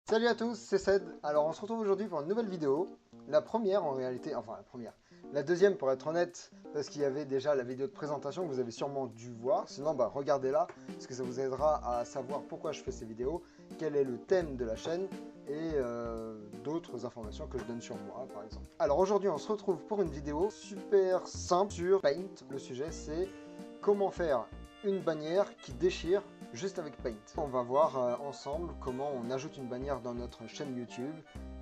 Salut à tous, c'est Ced. Alors on se retrouve aujourd'hui pour une nouvelle vidéo. La première en réalité, enfin la première. La deuxième pour être honnête, parce qu'il y avait déjà la vidéo de présentation que vous avez sûrement dû voir. Sinon regardez-la, parce que ça vous aidera à savoir pourquoi je fais ces vidéos, quel est le thème de la chaîne et d'autres informations que je donne sur moi par exemple. Alors aujourd'hui on se retrouve pour une vidéo super simple sur Paint. Le sujet c'est comment faire une bannière qui déchire juste avec Paint. On va voir ensemble comment on ajoute une bannière dans notre chaîne YouTube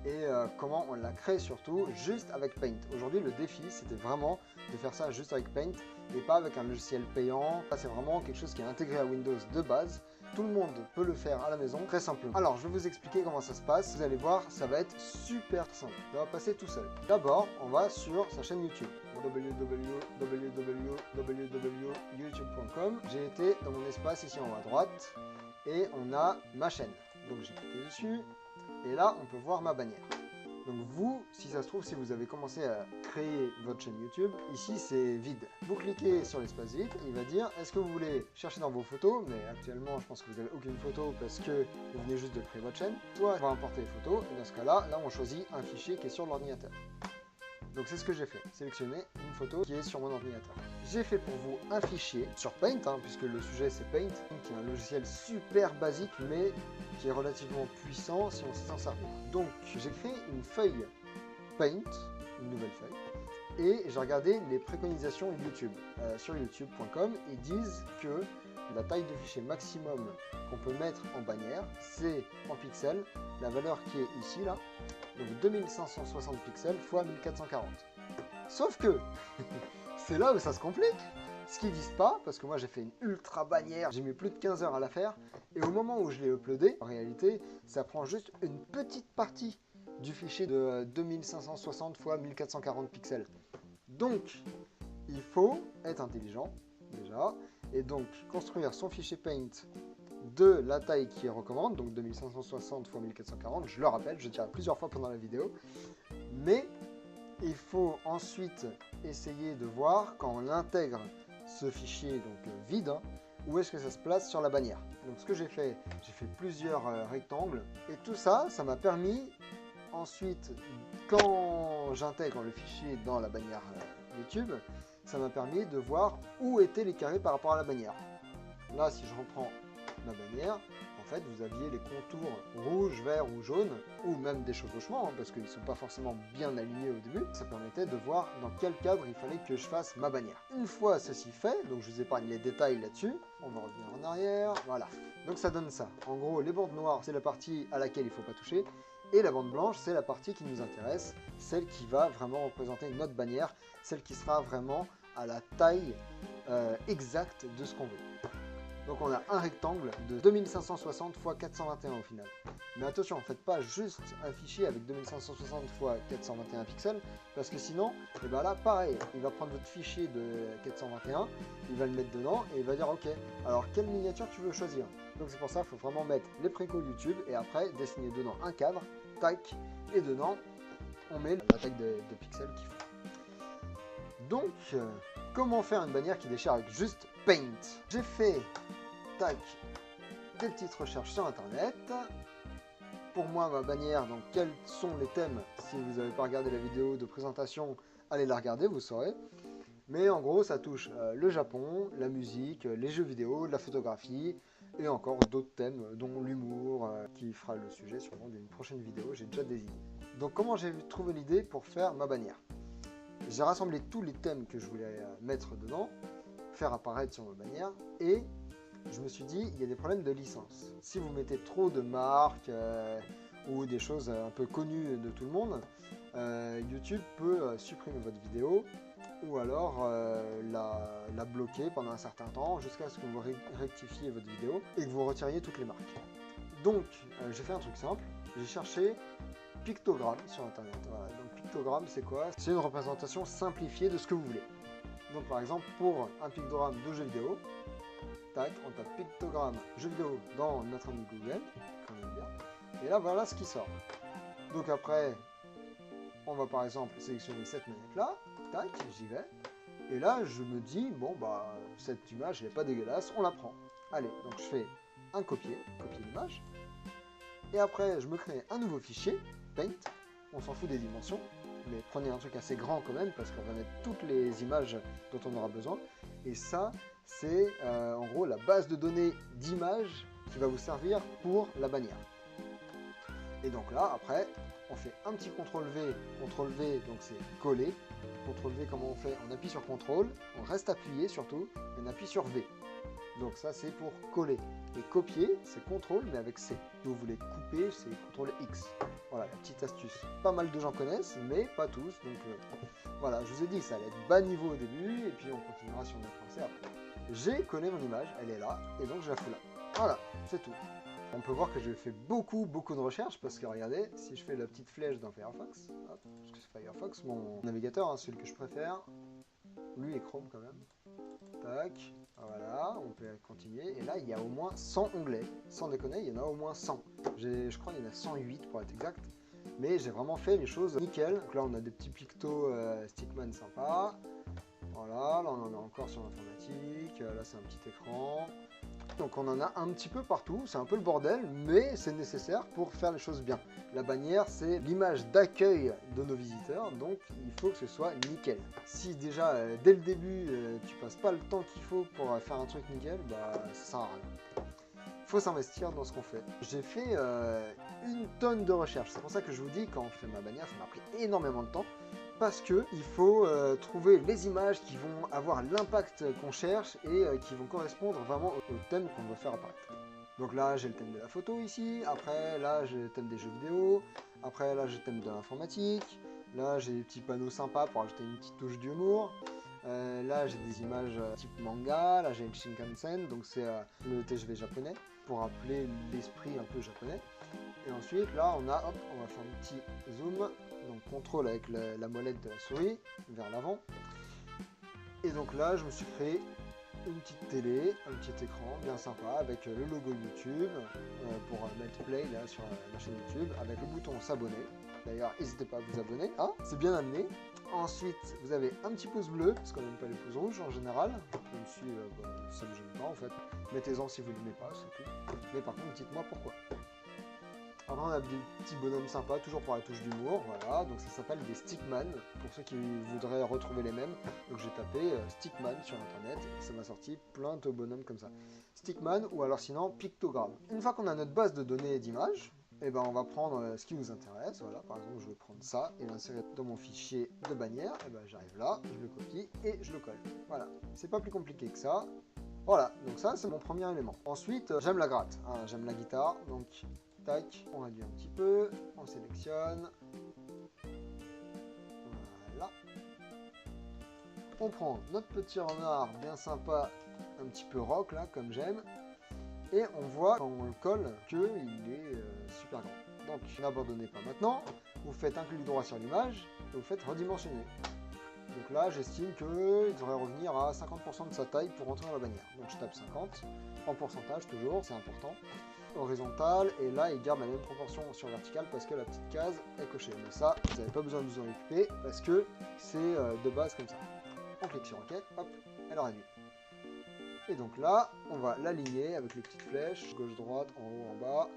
et comment on la crée surtout juste avec Paint. Aujourd'hui le défi c'était vraiment de faire ça juste avec Paint et pas avec un logiciel payant. C'est vraiment quelque chose qui est intégré à Windows de base. Tout le monde peut le faire à la maison très simplement. Alors je vais vous expliquer comment ça se passe. Vous allez voir, ça va être super simple. Ça va passer tout seul. D'abord, on va sur sa chaîne YouTube. www.youtube.com. J'ai été dans mon espace ici en haut à droite et on a ma chaîne. Donc j'ai cliqué dessus et là on peut voir ma bannière. Donc vous, si ça se trouve, si vous avez commencé à créer votre chaîne YouTube, ici c'est vide. Vous cliquez sur l'espace vide, il va dire est-ce que vous voulez chercher dans vos photos, mais actuellement je pense que vous n'avez aucune photo parce que vous venez juste de créer votre chaîne. Soit on va importer les photos, et dans ce cas-là, on choisit un fichier qui est sur l'ordinateur. Donc c'est ce que j'ai fait, sélectionner une photo qui est sur mon ordinateur. J'ai fait pour vous un fichier sur Paint, puisque le sujet c'est Paint, qui est un logiciel super basique mais qui est relativement puissant si on sait s'en servir. Donc j'ai créé une feuille Paint, une nouvelle feuille, et j'ai regardé les préconisations YouTube. Sur youtube.com, ils disent que la taille de fichier maximum qu'on peut mettre en bannière, c'est en pixels, la valeur qui est ici, là, donc 2560 pixels x 1440. Sauf que, c'est là où ça se complique. Ce qu'ils disent pas, parce que moi j'ai fait une ultra bannière, j'ai mis plus de 15 heures à la faire, et au moment où je l'ai uploadé, en réalité, ça prend juste une petite partie du fichier de 2560 x 1440 pixels. Donc, il faut être intelligent, déjà, et donc construire son fichier Paint de la taille qui est recommande, donc 2560 x 1440, je le rappelle, je dirai plusieurs fois pendant la vidéo, mais il faut ensuite essayer de voir quand on intègre ce fichier donc vide, où est-ce que ça se place sur la bannière. Donc ce que j'ai fait plusieurs rectangles, et tout ça, ça m'a permis ensuite, quand j'intègre le fichier dans la bannière YouTube, ça m'a permis de voir où étaient les carrés par rapport à la bannière. Là, si je reprends ma bannière, en fait, vous aviez les contours rouge, vert ou jaune, ou même des chevauchements, parce qu'ils ne sont pas forcément bien alignés au début. Ça permettait de voir dans quel cadre il fallait que je fasse ma bannière. Une fois ceci fait, donc je vous épargne les détails là-dessus, on va revenir en arrière, voilà. Donc ça donne ça. En gros, les bordes noires, c'est la partie à laquelle il ne faut pas toucher, et la bande blanche, c'est la partie qui nous intéresse, celle qui va vraiment représenter notre bannière, celle qui sera vraiment à la taille exacte de ce qu'on veut. Donc on a un rectangle de 2560 x 421 au final. Mais attention, ne faites pas juste un fichier avec 2560 x 421 pixels, parce que sinon, et ben là pareil, il va prendre votre fichier de 421, il va le mettre dedans, et il va dire ok, alors quelle miniature tu veux choisir? Donc c'est pour ça qu'il faut vraiment mettre les précaux YouTube, et après dessiner dedans un cadre, tac, et dedans, on met la taille de pixels qu'il faut. Donc, comment faire une bannière qui déchire avec juste Paint? J'ai fait, tac, des petites recherches sur internet. Pour moi, ma bannière, donc quels sont les thèmes? Si vous n'avez pas regardé la vidéo de présentation, allez la regarder, vous saurez. Mais en gros, ça touche le Japon, la musique, les jeux vidéo, la photographie, et encore d'autres thèmes, dont l'humour, qui fera le sujet sûrement d'une prochaine vidéo, j'ai déjà des idées. Donc comment j'ai trouvé l'idée pour faire ma bannière? J'ai rassemblé tous les thèmes que je voulais mettre dedans, faire apparaître sur ma bannière, et je me suis dit, il y a des problèmes de licence. Si vous mettez trop de marques ou des choses un peu connues de tout le monde, YouTube peut supprimer votre vidéo ou alors la bloquer pendant un certain temps jusqu'à ce que vous rectifiez votre vidéo et que vous retiriez toutes les marques. Donc, j'ai fait un truc simple, j'ai cherché pictogramme sur internet. Voilà. Donc pictogramme c'est quoi? C'est une représentation simplifiée de ce que vous voulez. Donc par exemple pour un pictogramme de jeu vidéo, tac, on tape pictogramme jeu vidéo dans notre ami Google, comme on aime bien, et là voilà ce qui sort. Donc après, on va par exemple sélectionner cette manette là, tac, j'y vais, et là je me dis, bon bah cette image elle est pas dégueulasse, on la prend. Allez, donc je fais un copier l'image, Et après, je me crée un nouveau fichier, Paint. On s'en fout des dimensions, mais prenez un truc assez grand quand même, parce qu'on va mettre toutes les images dont on aura besoin. Et ça, c'est en gros la base de données d'images qui va vous servir pour la bannière. Et donc là, après, on fait un petit CTRL V, donc c'est coller. CTRL V, comment on fait? On appuie sur CTRL, on reste appuyé surtout, et on appuie sur V. Donc ça, c'est pour coller. Et copier, c'est CTRL, mais avec C. Si vous voulez couper, c'est CTRL X. Voilà, la petite astuce. Pas mal de gens connaissent, mais pas tous. Donc voilà, je vous ai dit, ça allait être bas niveau au début, et puis on continuera sur notre lancée après. J'ai collé mon image, elle est là, et donc je la fous là. Voilà, c'est tout. On peut voir que j'ai fait beaucoup de recherches, parce que regardez, si je fais la petite flèche dans Firefox, hop, parce que c'est Firefox, mon navigateur, hein, celui que je préfère, lui est Chrome quand même. Tac, voilà, on peut continuer. Et là, il y a au moins 100 onglets. Sans déconner, il y en a au moins 100. Je crois qu'il y en a 108 pour être exact. Mais j'ai vraiment fait les choses nickel. Donc là, on a des petits pictos Stickman sympas. Voilà, là, on en a encore sur l'informatique. Là, c'est un petit écran. Donc on en a un petit peu partout, c'est un peu le bordel, mais c'est nécessaire pour faire les choses bien. La bannière, c'est l'image d'accueil de nos visiteurs, donc il faut que ce soit nickel. Si déjà, dès le début, tu passes pas le temps qu'il faut pour faire un truc nickel, bah ça sert à rien. Il faut s'investir dans ce qu'on fait. J'ai fait une tonne de recherches, c'est pour ça que je vous dis, quand je fais ma bannière, ça m'a pris énormément de temps. Parce que il faut trouver les images qui vont avoir l'impact qu'on cherche et qui vont correspondre vraiment au thème qu'on veut faire apparaître. Donc là, j'ai le thème de la photo ici. Après, là, j'ai le thème des jeux vidéo. Après, là, j'ai le thème de l'informatique. Là, j'ai des petits panneaux sympas pour ajouter une petite touche d'humour. Là, j'ai des images type manga. Là, j'ai le Shinkansen, donc c'est le TGV japonais, pour rappeler l'esprit un peu japonais. Et ensuite, là, on va faire un petit zoom. Donc contrôle avec la molette de la souris vers l'avant. Et donc là, je me suis créé une petite télé, un petit écran bien sympa avec le logo YouTube pour mettre play là sur la chaîne YouTube, avec le bouton s'abonner. D'ailleurs, n'hésitez pas à vous abonner, hein, c'est bien amené. Ensuite, vous avez un petit pouce bleu, parce qu'on n'aime pas les pouces rouges en général. Même si ça me gêne pas en fait. Mettez-en si vous ne l'aimez pas, c'est tout. Mais par contre, dites-moi pourquoi. Après, on a des petits bonhommes sympas, toujours pour la touche d'humour, voilà, donc ça s'appelle des Stickman, pour ceux qui voudraient retrouver les mêmes. Donc j'ai tapé Stickman sur internet, et ça m'a sorti plein de bonhommes comme ça. Stickman, ou alors sinon Pictogramme. Une fois qu'on a notre base de données d'images, eh ben on va prendre ce qui vous intéresse, voilà, par exemple je vais prendre ça et l'insérer dans mon fichier de bannière, et ben j'arrive là, je le copie et je le colle. Voilà, c'est pas plus compliqué que ça. Voilà, donc ça c'est mon premier élément. Ensuite, j'aime la gratte, hein, j'aime la guitare, donc... Tac, on réduit un petit peu, on sélectionne. Voilà. On prend notre petit renard bien sympa, un petit peu rock là, comme j'aime. Et on voit quand on le colle qu'il est super grand. Donc n'abandonnez pas maintenant, vous faites un clic droit sur l'image et vous faites redimensionner. Donc là, j'estime qu'il devrait revenir à 50% de sa taille pour rentrer dans la bannière. Donc je tape 50, en pourcentage toujours, c'est important. Horizontal, et là, il garde la même proportion sur vertical parce que la petite case est cochée. Mais ça, vous n'avez pas besoin de vous en occuper parce que c'est de base comme ça. On clique sur OK, hop, elle réduit. Et donc là, on va l'aligner avec les petites flèches, gauche-droite, en haut, en bas,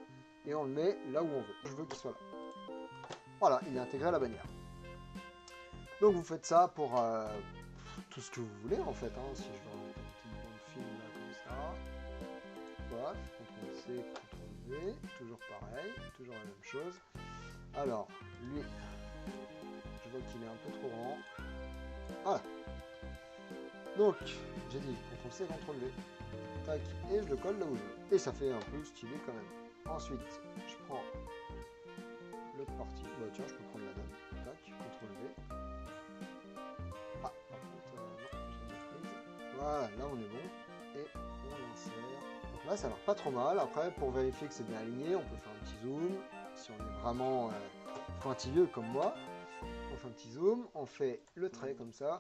et on le met là où on veut. Je veux qu'il soit là. Voilà, il est intégré à la bannière. Donc vous faites ça pour tout ce que vous voulez en fait. Hein. Si je veux remettre une petite bande film là comme ça. Voilà, CTRL-C, CTRL-V, toujours pareil, toujours la même chose. Alors, lui, je vois qu'il est un peu trop grand. Voilà. Donc, j'ai dit CTRL-C, CTRL-V. Tac, et je le colle là où je veux. Et ça fait un peu stylé quand même. Ensuite, je prends l'autre partie. Bah tiens, je peux prendre la dame. Tac, CTRL-V. Ah, par contre, non, j'ai une prise. Voilà, là on est bon. Et on insère. Donc là, ça a l'air pas trop mal. Après, pour vérifier que c'est bien aligné, on peut faire un petit zoom. Si on est vraiment pointilleux comme moi, on fait un petit zoom. On fait le trait comme ça.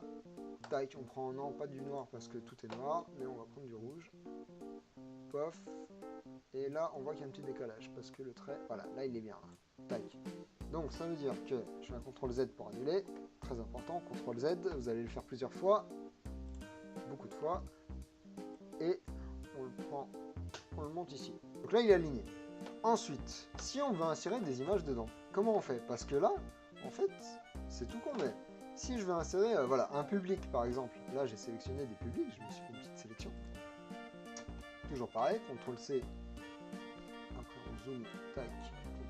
Tac, on prend, non, pas du noir parce que tout est noir, mais on va prendre du rouge. Pof. Et là, on voit qu'il y a un petit décalage parce que le trait, voilà, là, il est bien. Là. Tac. Donc, ça veut dire que je fais un CTRL Z pour annuler. Très important, CTRL Z, vous allez le faire plusieurs fois. Beaucoup de fois. Et on le prend, on le monte ici. Donc là, il est aligné. Ensuite, si on veut insérer des images dedans, comment on fait? Parce que là, en fait, c'est tout con, mais si je veux insérer voilà, un public par exemple, là j'ai sélectionné des publics, je me suis fait une petite sélection. Toujours pareil, CTRL-C, après on zoom, tac,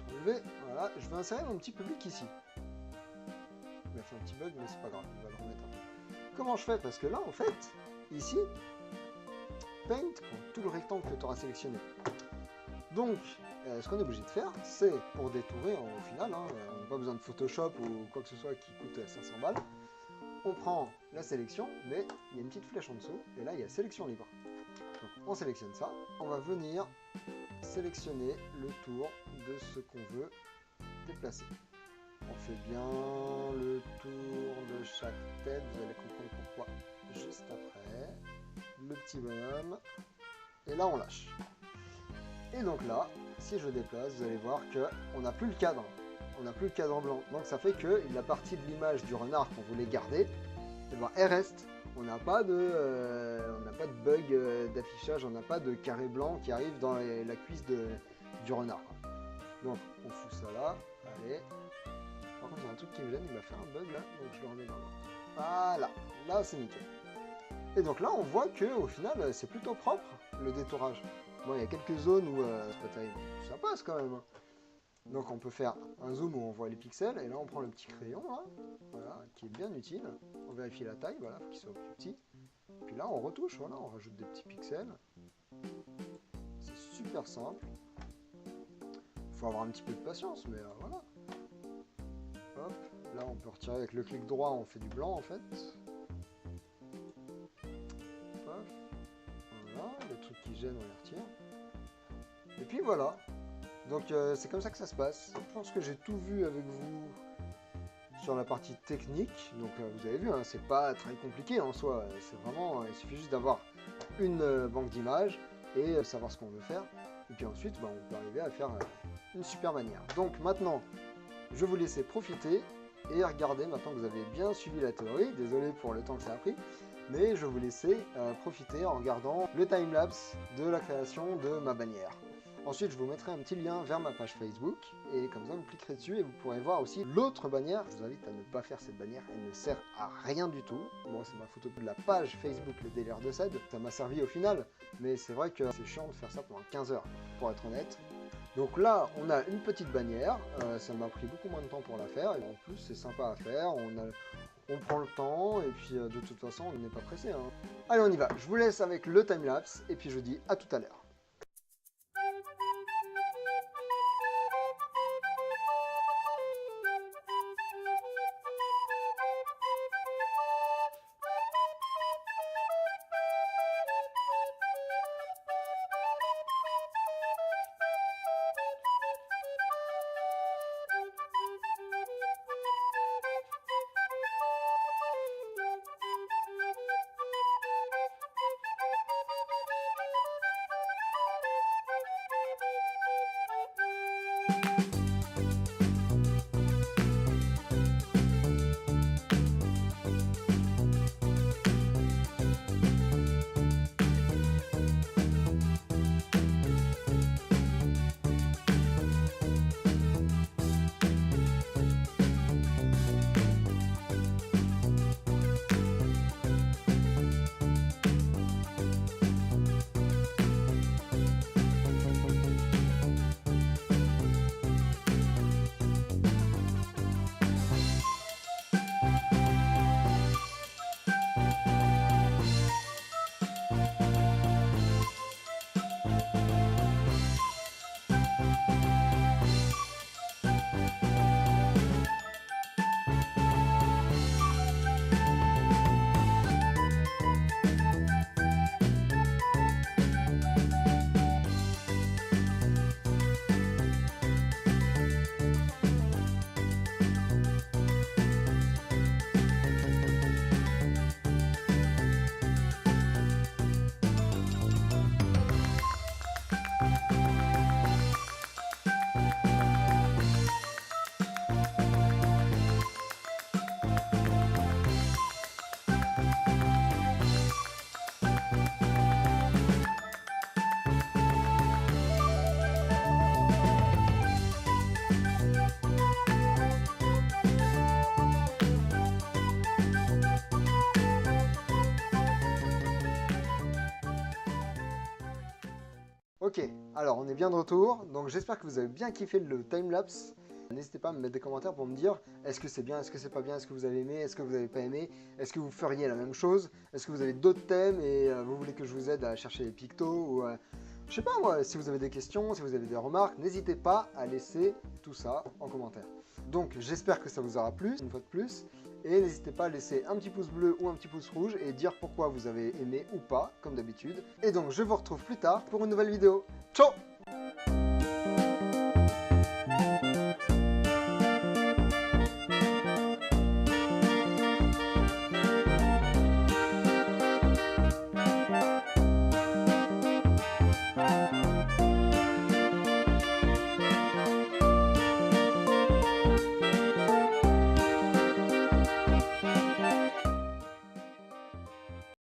CTRL-V, voilà, je vais insérer mon petit public ici. Il m'a fait un petit bug, mais c'est pas grave, on va le remettre un peu. Comment je fais? Parce que là, en fait, ici, Paint prend tout le rectangle que tu auras sélectionné. Donc, ce qu'on est obligé de faire, c'est pour détourer au final, hein, on n'a pas besoin de Photoshop ou quoi que ce soit qui coûte 500 balles. On prend la sélection, mais il y a une petite flèche en dessous, et là il y a sélection libre. Donc on sélectionne ça, on va venir sélectionner le tour de ce qu'on veut déplacer. On fait bien le tour de chaque tête, vous allez comprendre pourquoi juste après. Le petit bonhomme, et là on lâche. Et donc là, si je déplace, vous allez voir qu'on n'a plus le cadre. On n'a plus le cadre blanc. Donc ça fait que la partie de l'image du renard qu'on voulait garder, eh ben, elle reste. On n'a pas de bug d'affichage, on n'a pas de carré blanc qui arrive dans la cuisse du renard. Donc on fout ça là. Allez. Par contre, il y a un truc qui me gêne, il m'a fait un bug là, donc je le remets dans l'autre. Voilà, là c'est nickel. Et donc là, on voit que au final, c'est plutôt propre le détourage. Bon, il y a quelques zones où c'est pas terrible. Ça passe quand même. Donc on peut faire un zoom où on voit les pixels, et là on prend le petit crayon, là, voilà, qui est bien utile. On vérifie la taille, voilà, faut qu'il soit plus petit. Puis là on retouche, voilà, on rajoute des petits pixels. C'est super simple. Faut avoir un petit peu de patience, mais voilà. Hop, là on peut retirer avec le clic droit, on fait du blanc en fait. Hop, voilà, les trucs qui gênent on les retire. Et puis voilà. Donc c'est comme ça que ça se passe. Je pense que j'ai tout vu avec vous sur la partie technique. Donc vous avez vu, hein, c'est pas très compliqué en soi. C'est vraiment, il suffit juste d'avoir une banque d'images et savoir ce qu'on veut faire. Et puis ensuite, bah, on peut arriver à faire une super manière. Donc maintenant, je vais vous laisser profiter et regarder maintenant que vous avez bien suivi la théorie. Désolé pour le temps que ça a pris. Mais je vais vous laisser profiter en regardant le timelapse de la création de ma bannière. Ensuite, je vous mettrai un petit lien vers ma page Facebook, et comme ça, vous cliquerez dessus et vous pourrez voir aussi l'autre bannière. Je vous invite à ne pas faire cette bannière, elle ne sert à rien du tout. Bon, c'est ma photo de la page Facebook, le délire de Ced. Ça m'a servi au final, mais c'est vrai que c'est chiant de faire ça pendant 15 heures, pour être honnête. Donc là, on a une petite bannière, ça m'a pris beaucoup moins de temps pour la faire, et en plus, c'est sympa à faire, on prend le temps, et puis de toute façon, on n'est pas pressé. Hein. Allez, on y va. Je vous laisse avec le timelapse, et puis je vous dis à tout à l'heure. Ok, alors on est bien de retour, donc j'espère que vous avez bien kiffé le timelapse. N'hésitez pas à me mettre des commentaires pour me dire est-ce que c'est bien, est-ce que c'est pas bien, est-ce que vous avez aimé, est-ce que vous n'avez pas aimé, est-ce que vous feriez la même chose, est-ce que vous avez d'autres thèmes et vous voulez que je vous aide à chercher les pictos ou je sais pas moi, si vous avez des questions, si vous avez des remarques, n'hésitez pas à laisser tout ça en commentaire. Donc j'espère que ça vous aura plu, une fois de plus, et n'hésitez pas à laisser un petit pouce bleu ou un petit pouce rouge et dire pourquoi vous avez aimé ou pas, comme d'habitude. Et donc je vous retrouve plus tard pour une nouvelle vidéo. Ciao!